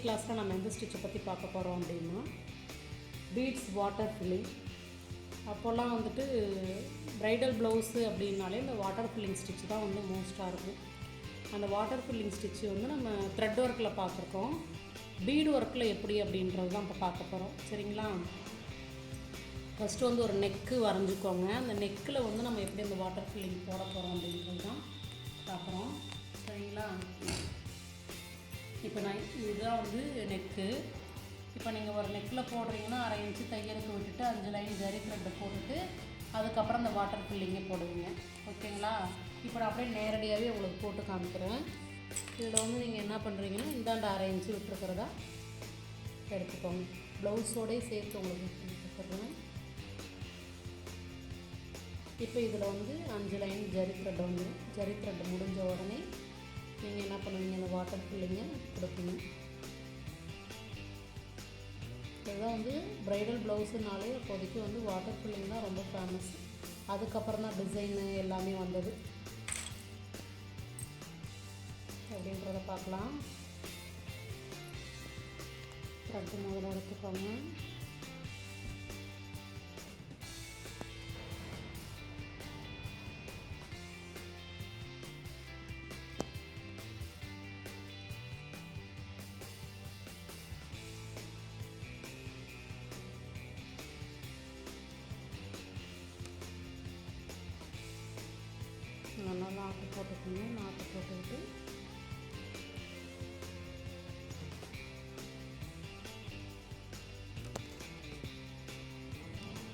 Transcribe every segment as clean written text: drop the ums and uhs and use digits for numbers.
கிளாஸில் நம்ம எந்த ஸ்டிச்சை பற்றி பார்க்க போகிறோம் அப்படின்னா பீட்ஸ் வாட்டர் ஃபில்லிங். அப்போல்லாம் வந்துட்டு ப்ரைடல் ப்ளவுஸு அப்படின்னாலே இந்த வாட்டர் ஃபில்லிங் ஸ்டிச் தான் வந்து மோஸ்ட்டாக இருக்கும். அந்த வாட்டர் ஃபில்லிங் ஸ்டிச்சு வந்து நம்ம த்ரெட் ஒர்க்கில் பார்த்துருக்கோம். பீடு ஒர்க்கில் எப்படி அப்படின்றது தான் இப்போ பார்க்க போகிறோம். சரிங்களா? ஃபஸ்ட்டு வந்து ஒரு நெக்கு வரைஞ்சிக்கோங்க. அந்த நெக்கில் வந்து நம்ம எப்படி அந்த வாட்டர் ஃபில்லிங் போட போகிறோம் அப்படின்றது தான் பார்க்குறோம். சரிங்களா? இப்போ நான் இதுதான் வந்து நெக்கு. இப்போ நீங்கள் ஒரு நெக்கில் போடுறீங்கன்னா 1/2 இன்ச்சு தையலுக்கு விட்டுட்டு 5 லைன் ஜரி த்ரெட்டை போட்டுட்டு அதுக்கப்புறம் அந்த வாட்டர் ஃபில்லிங்கே போடுவீங்க. ஓகேங்களா? இப்போ நான் அப்படியே நேரடியாகவே உங்களுக்கு போட்டு காமிக்கிறேன். இதில் வந்து நீங்கள் என்ன பண்ணுறீங்கன்னா இந்தாண்ட 1/2 இன்ச்சு விட்டுருக்கிறதா எடுத்துக்கோங்க. ப்ளவுஸோடே சேர்த்து உங்களுக்கு கொடுத்துட்றேன். இப்போ இதில் வந்து 5 லைன் ஜரி த்ரெட் வந்துடும். ஜரி த்ரெட் முடிஞ்ச உடனே நீங்கள் என்ன பண்ணுவீங்க, அந்த வாட்டர் ஃபில்லிங்கை கொடுப்பீங்க. இதுதான் வந்து ப்ரைடல் ப்ளவுஸுனாலே இப்போதைக்கு வந்து வாட்டர் ஃபில்லிங் தான் ரொம்ப ஃபேமஸ். அதுக்கப்புறம் தான் டிசைனு எல்லாமே வந்தது. அப்படின்றத பார்க்கலாம். த்ரெட்டு முதல்ல எடுத்துக்கோங்க. நல்லா நாட்டு போட்டுக்கோங்க. நாட்டு போட்டுக்கிட்டு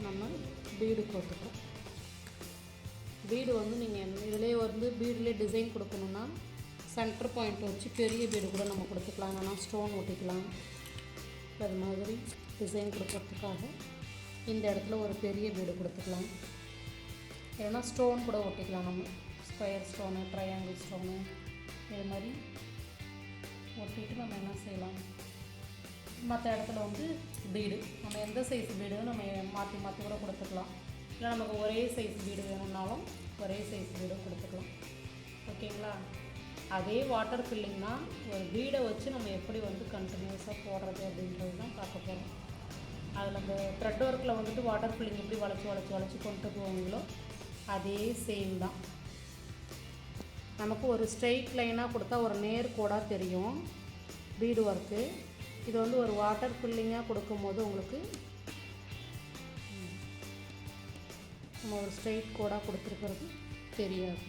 நம்ம பீடு போட்டுக்கோம். பீடு வந்து நீங்கள் இதிலே வந்து பீடுலேயே டிசைன் கொடுக்கணுன்னா சென்டர் பாயிண்ட் வச்சு பெரிய பீடு கூட நம்ம கொடுத்துக்கலாம். இல்லைனா ஸ்டோன் ஒட்டிக்கலாம். அது மாதிரி டிசைன் கொடுக்கறதுக்காக இந்த இடத்துல ஒரு பெரிய பீடு கொடுத்துக்கலாம். இல்லைனா ஸ்டோன் கூட ஒட்டிக்கலாம். நம்ம ஸ்கொயர் ஸ்டோனு, ட்ரையாங்கிள் ஸ்டோனு இது மாதிரி ஒட்டிட்டு நம்ம என்ன செய்யலாம், மற்ற இடத்துல வந்து பீடு நம்ம எந்த சைஸ் பீடு நம்ம மாற்றி மாற்றி கூட கொடுத்துக்கலாம். இல்லை நமக்கு ஒரே சைஸ் பீடு வேணும்னாலும் ஒரே சைஸ் பீடும் கொடுத்துக்கலாம். ஓகேங்களா? அதே வாட்டர் ஃபில்லிங்னா ஒரு பீடை வச்சு நம்ம எப்படி வந்து கண்டினியூஸாக போடுறது அப்படின்றது தான் பார்க்க போகிறோம். அதில் அந்த த்ரெட் ஒர்க்கில் வந்துட்டு வாட்டர் ஃபில்லிங் எப்படி வளைச்சி கொண்டு போவீங்களோ அதே சேம் தான். நமக்கு ஒரு ஸ்ட்ரெயிட் லைனாக கொடுத்தா ஒரு நேர் கோடாக தெரியும் பீடு ஒர்க்கு. இது வந்து ஒரு வாட்டர் ஃபில்லிங்காக கொடுக்கும்போது உங்களுக்கு நம்ம ஒரு ஸ்ட்ரெயிட் கோடாக கொடுத்துருக்கிறது தெரியாது.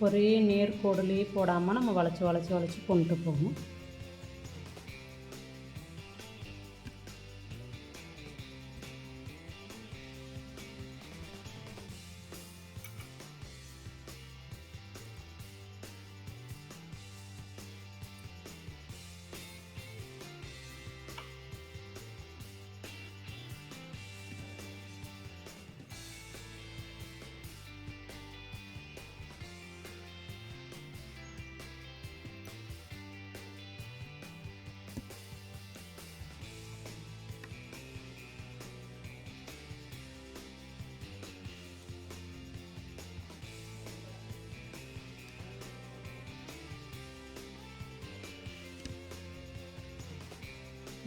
ஒரே நேர்கோடுலேயே போடாமல் நம்ம வளைச்சி கொண்டு போகணும்.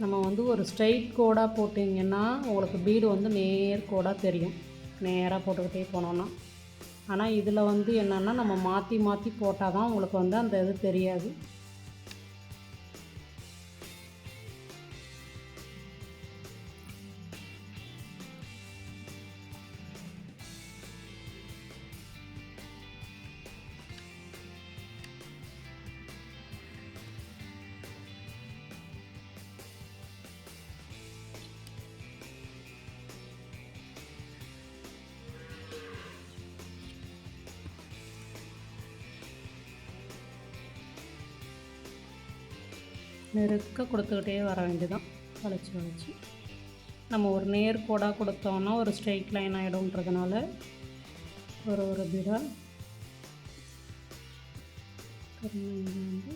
நம்ம வந்து ஒரு ஸ்ட்ரைட் கோடாக போட்டிங்கன்னா உங்களுக்கு பீடு வந்து நேர் கோடாக தெரியும், நேராக போட்டுக்கிட்டே போனோன்னா. ஆனால் இதில் வந்து என்னென்னா நம்ம மாற்றி மாற்றி போட்டால் தான் உங்களுக்கு வந்து அந்த இது தெரியாது. நெருக்க கொடுத்துக்கிட்டே வர வேண்டியதான். வளைச்சி வளைச்சி நம்ம ஒரு நேர் கோடாக கொடுத்தோன்னா ஒரு ஸ்ட்ரெயிட் லைன் ஆகிடும்ன்றதுனால ஒரு பீடாக வந்து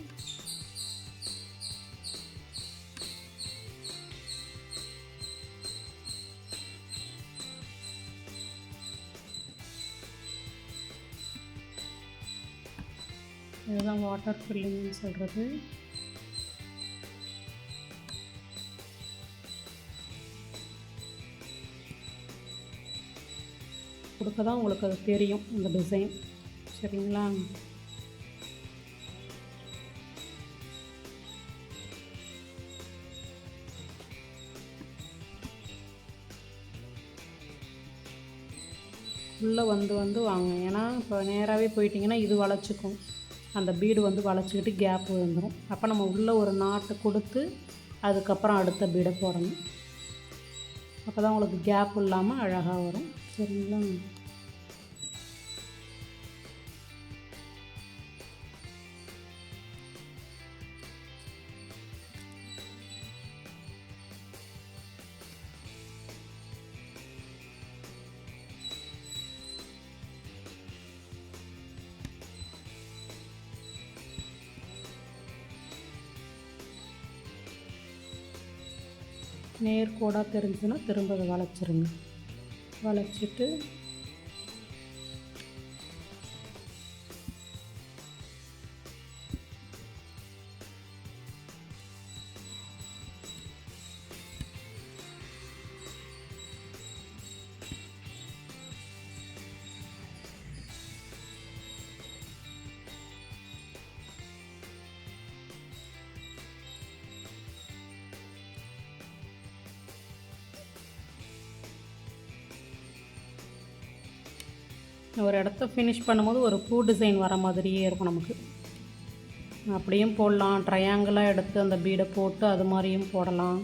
இதுதான் வாட்டர் ஃபில்லிங்னு சொல்கிறது. கொடுக்க தான் உங்களுக்கு அது தெரியும் இந்த டிசைன். சரிங்களா? உள்ளே வந்து வாங்க. ஏன்னா இப்போ நேராகவே போயிட்டிங்கன்னா இது வளைச்சிக்கும், அந்த பீடு வந்து வளைச்சிக்கிட்டு கேப் விழுந்துடும். அப்போ நம்ம உள்ளே ஒரு நாட்டு கொடுத்து அதுக்கப்புறம் அடுத்த பீடை போடணும். அப்போ தான் உங்களுக்கு கேப் இல்லாமல் அழகாக வரும். சரிங்களா? நேர் கோடாக தெரிஞ்சுன்னா திரும்ப அதை வளைச்சிருங்க. வளைச்சிட்டு ஒரு இடத்த ஃபினிஷ் பண்ணும்போது ஒரு பூ டிசைன் வர மாதிரியே இருக்கும் நமக்கு. அப்படியும் போடலாம், ட்ரையாங்கிளாக எடுத்து அந்த பீடை போட்டு அது மாதிரியும் போடலாம்.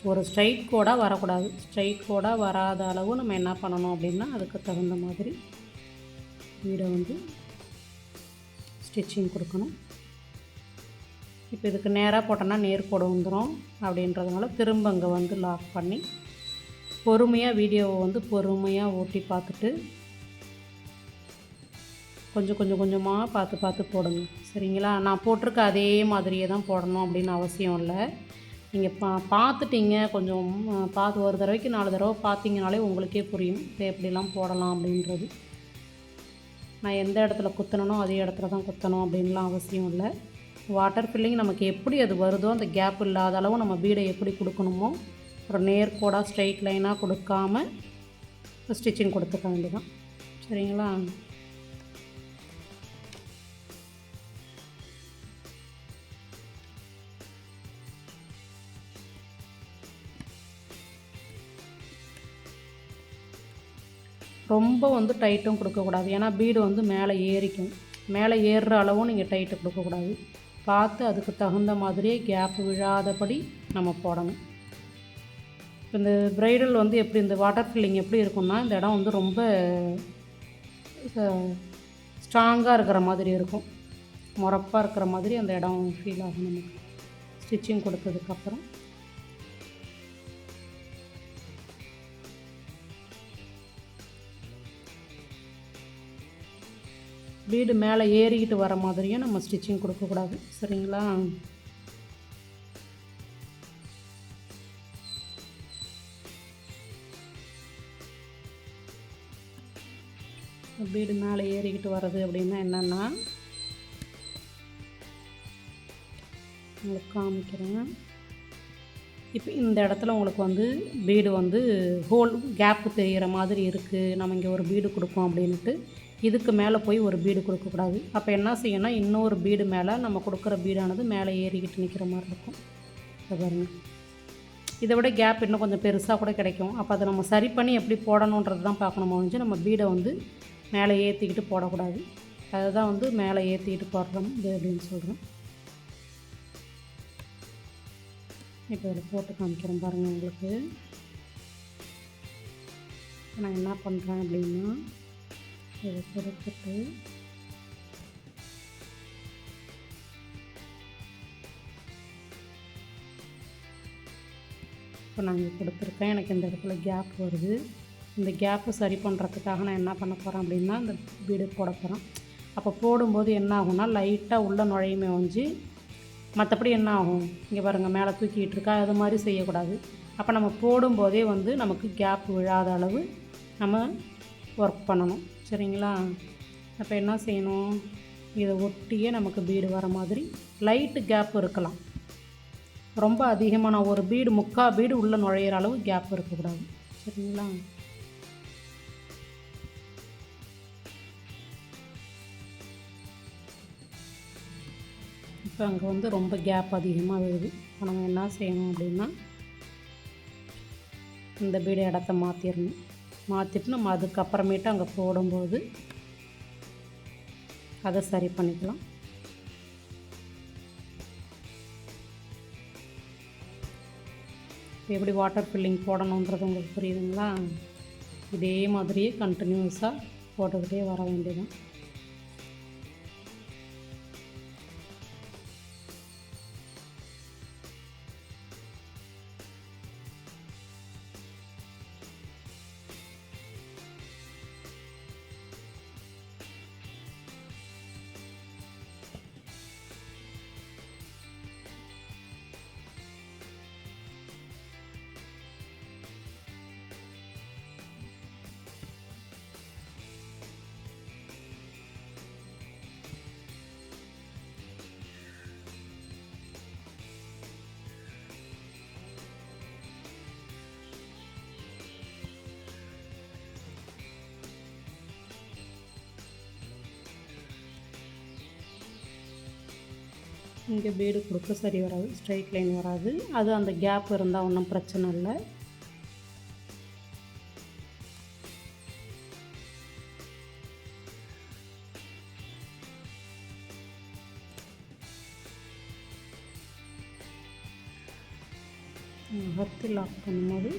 ஒரு ஸ்ட்ரைட் கோடாக வரக்கூடாது. ஸ்ட்ரைட் கோடாக வராத அளவு நம்ம என்ன பண்ணணும் அப்படின்னா அதுக்கு தகுந்த மாதிரி பீடை வந்து ஸ்டிச்சிங் கொடுக்கணும். இப்போ இதுக்கு நேராக போட்டோன்னா நேர்கோடு வந்துடும். அப்படின்றதுனால திரும்ப அங்கே வந்து லாக் பண்ணி பொறுமையாக வீடியோவை வந்து பொறுமையாக ஓட்டி பார்த்துட்டு கொஞ்சமாக பார்த்து போடுங்க. சரிங்களா? நான் போட்டிருக்க அதே மாதிரியே தான் போடணும் அப்படின்னு அவசியம் இல்லை. நீங்கள் பார்த்துட்டீங்க, கொஞ்சம் பார்த்து ஒரு தடவைக்கு 4 தடவை பார்த்தீங்கனாலே உங்களுக்கே புரியும் இப்போ எப்படிலாம் போடலாம் அப்படின்றது. நான் எந்த இடத்துல குத்தணும் அதே இடத்துல தான் குத்தணும் அப்படின்லாம் அவசியம் இல்லை. வாட்டர் ஃபில்லிங் நமக்கு எப்படி அது வருதோ அந்த கேப் இல்லாத அளவு நம்ம பீடை எப்படி கொடுக்கணுமோ ஒரு நேர்கோடாக ஸ்ட்ரெயிட் லைனாக கொடுக்காம ஸ்டிச்சிங் கொடுத்துக்க வேண்டியதான். சரிங்களா? ரொம்ப வந்து டைட்டும் கொடுக்கக்கூடாது. ஏன்னா பீடு வந்து மேலே ஏறிக்கும். மேலே ஏறுற அளவும் நீங்கள் டைட்டு கொடுக்கக்கூடாது. பார்த்து அதுக்கு தகுந்த மாதிரியே கேப் விழாதபடி நம்ம போடணும். இப்போ இந்த ப்ரைடல் வந்து எப்படி இந்த வாட்டர் ஃபில்லிங் எப்படி இருக்கும்னா இந்த இடம் வந்து ரொம்ப ஸ்ட்ராங்காக இருக்கிற மாதிரி இருக்கும், முறப்பாக இருக்கிற மாதிரி அந்த இடம் ஃபீல் ஆகும் நமக்கு ஸ்டிச்சிங் கொடுத்ததுக்கப்புறம். பீடு மேலே ஏறிக்கிட்டு வர மாதிரியும் நம்ம ஸ்டிச்சிங் கொடுக்கக்கூடாது. சரிங்களா? பீடு மேலே ஏறிக்கிட்டு வர்றது அப்படின்னா என்னென்னா உங்களுக்கு காமிக்கிறேன். இப்போ இந்த இடத்துல உங்களுக்கு வந்து பீடு வந்து ஹோல் கேப்பு தெரிகிற மாதிரி இருக்குது, நம்ம இங்கே ஒரு பீடு கொடுப்போம் அப்படின்ட்டு இதுக்கு மேலே போய் ஒரு பீடு கொடுக்கக்கூடாது. அப்போ என்ன செய்யணும்னா இன்னொரு பீடு மேலே நம்ம கொடுக்குற பீடானது மேலே ஏறிக்கிட்டு நிற்கிற மாதிரி இருக்கும். இதை பாருங்கள், இதை விட கேப் இன்னும் கொஞ்சம் பெருசாக கூட கிடைக்கும். அப்போ அதை நம்ம சரி பண்ணி எப்படி போடணுன்றது தான் பார்க்கணும். முடிஞ்சு நம்ம பீடை வந்து மேலே ஏற்றிக்கிட்டு போடக்கூடாது. அதுதான் வந்து மேலே ஏற்றிக்கிட்டு போடுறோம் இது அப்படின்னு சொல்கிறோம். இப்போ இதில் போட்டு காமிக்கிறேன் பாருங்கள். உங்களுக்கு நான் என்ன பண்ணுறேன் அப்படின்னா இதை கொடுத்துட்டு இப்போ நான் இங்கே கொடுத்துருக்கேன். எனக்கு இந்த இடத்துல கேப் வருது. இந்த கேப்பை சரி பண்ணுறதுக்காக நான் என்ன பண்ண போகிறேன் அப்படின்னா, இந்த பீடு போட போகிறேன். அப்போ போடும்போது என்ன ஆகும்னா, லைட்டாக உள்ளே நுழையுமே ஒழிஞ்சு மற்றபடி என்ன ஆகும், இங்கே பாருங்கள் மேலே தூக்கிட்டு இருக்கா, அது மாதிரி செய்யக்கூடாது. அப்போ நம்ம போடும்போதே வந்து நமக்கு கேப் விழாத அளவு நம்ம ஒர்க் பண்ணணும். சரிங்களா? அப்போ என்ன செய்யணும், இதை ஒட்டியே நமக்கு பீடு வர மாதிரி லைட்டு கேப் இருக்கலாம். ரொம்ப அதிகமான ஒரு பீடு 3/4 பீடு உள்ளே நுழையிற அளவு கேப் இருக்கக்கூடாது. சரிங்களா? இப்போ அங்கே வந்து ரொம்ப கேப் அதிகமாக விழுது. இப்போ நம்ம என்ன செய்யணும் அப்படின்னா, இந்த பீடு இடத்த மாற்றிடணும். மாற்றிட்டு நம்ம அதுக்கப்புறமேட்டு அங்கே போடும்போது அதை சரி பண்ணிக்கலாம். எப்படி வாட்டர் ஃபில்லிங் போடணுன்றது உங்களுக்கு புரியுதுங்களா? இதே மாதிரியே கண்டினியூஸாக போட்டுக்கிட்டே வர வேண்டியதான். இங்கே பீடு கொடுக்க சரி வராது, ஸ்ட்ரைட் லைன் வராது. அது அந்த கேப் இருந்தால் ஒன்றும் பிரச்சனை இல்லை. ஹர்த்தி லாக் பண்ணும்போது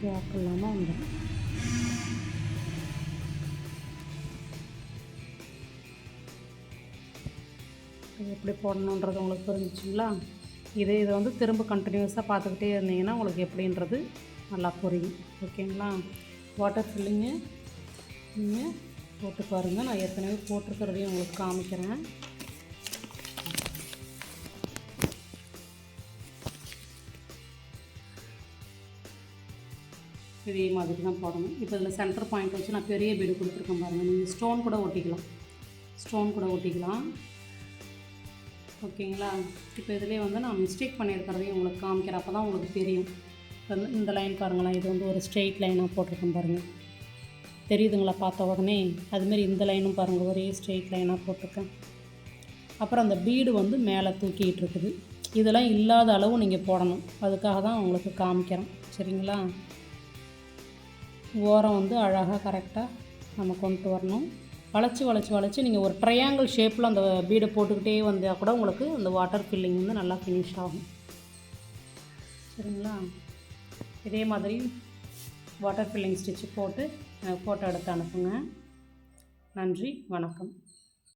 கேப் இல்லாமல் வந்துடும். எப்படி போடணுன்றது உங்களுக்கு புரிஞ்சிச்சுங்களா? இதை வந்து திரும்ப கண்டினியூஸாக பார்த்துக்கிட்டே இருந்தீங்கன்னா உங்களுக்கு எப்படின்றது நல்லா புரியும். ஓகேங்களா? வாட்டர் ஃபில்லிங்கு நீங்கள் போட்டு பாருங்கள். நான் ஏற்கனவே போட்டிருக்கிறதையும் உங்களுக்கு காமிக்கிறேன். இதே மாதிரி தான் போடணும். இப்போ இதில் சென்டர் பாயிண்ட் வச்சு நான் பெரிய பீடு கொடுத்துருக்கேன் பாருங்கள். நீங்கள் ஸ்டோன் கூட ஒட்டிக்கலாம். ஓகேங்களா? இப்போ இதிலே வந்து நான் மிஸ்டேக் பண்ணியிருக்கிறதையும் உங்களுக்கு காமிக்கிறேன். அப்போ தான் உங்களுக்கு தெரியும். இப்போ இந்த லைன் பாருங்களேன், இது வந்து ஒரு ஸ்ட்ரெயிட் லைனாக போட்டிருக்கேன் பாருங்கள். தெரியுதுங்களா பார்த்த உடனே? அதுமாரி இந்த லைனும் பாருங்கள், ஒரே ஸ்ட்ரெயிட் லைனாக போட்டிருக்கேன். அப்புறம் அந்த பீடு வந்து மேலே தூக்கிட்டு இருக்குது. இதெல்லாம் இல்லாத அளவு நீங்கள் போடணும். அதுக்காக தான் உங்களுக்கு காமிக்கிறேன். சரிங்களா? ஓரம் வந்து அழகாக கரெக்டாக நம்ம கொண்டு வரணும். வளைச்சி நீங்கள் ஒரு ட்ரையாங்கிள் ஷேப்பில் அந்த பீடை போட்டுக்கிட்டே வந்தால் கூட உங்களுக்கு அந்த வாட்டர் ஃபில்லிங் வந்து நல்லா ஃபினிஷ் ஆகும். சரிங்களா? இதே மாதிரி வாட்டர் ஃபில்லிங் ஸ்டிச்சு போட்டு ஃபோட்டோ எடுத்து அனுப்புங்க. நன்றி, வணக்கம்.